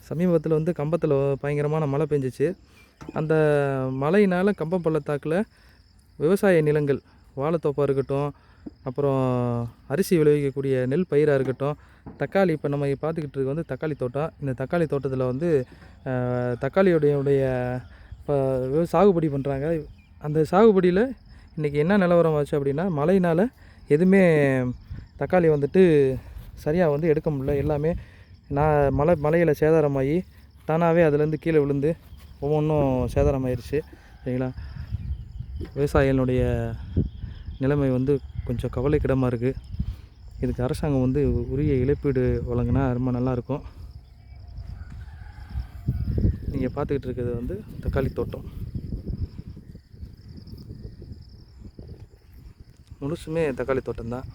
சமீபத்தில் வந்து கம்பத்தில் பயங்கரமான மழை பெஞ்சிச்சு. அந்த மழையினால் கம்பம் பள்ளத்தாக்கில் விவசாய நிலங்கள், வாழைத்தோப்பாக இருக்கட்டும், அப்புறம் அரிசி விளைவிக்கக்கூடிய நெல் பயிராக இருக்கட்டும், தக்காளி, இப்போ நம்ம பார்த்துக்கிட்டு இருக்க வந்து தக்காளி தோட்டம். இந்த தக்காளி தோட்டத்தில் வந்து தக்காளியுடைய இப்போ சாகுபடி பண்ணுறாங்க. அந்த சாகுபடியில் இன்றைக்கி என்ன நிலவரம் ஆச்சு அப்படின்னா, மழையினால் எதுவுமே தக்காளி வந்துட்டு சரியாக வந்து எடுக்க முடியல. எல்லாமே மழையில் சேதாரமாகி தானாகவே அதுலேருந்து கீழே விழுந்து ஒவ்வொன்றும் சேதாரமாயிருச்சு. சரிங்களா? விவசாயிகளுடைய நிலைமை வந்து கொஞ்சம் கவலைக்கிடமாக இருக்குது. இதுக்கு அரசாங்கம் வந்து உரிய இழப்பீடு வழங்கினா ரொம்ப நல்லாயிருக்கும். நீங்கள் பார்த்துக்கிட்டு இருக்கிறது வந்து தக்காளி தோட்டம். முழுசுமே தக்காளி தோட்டம் தான்.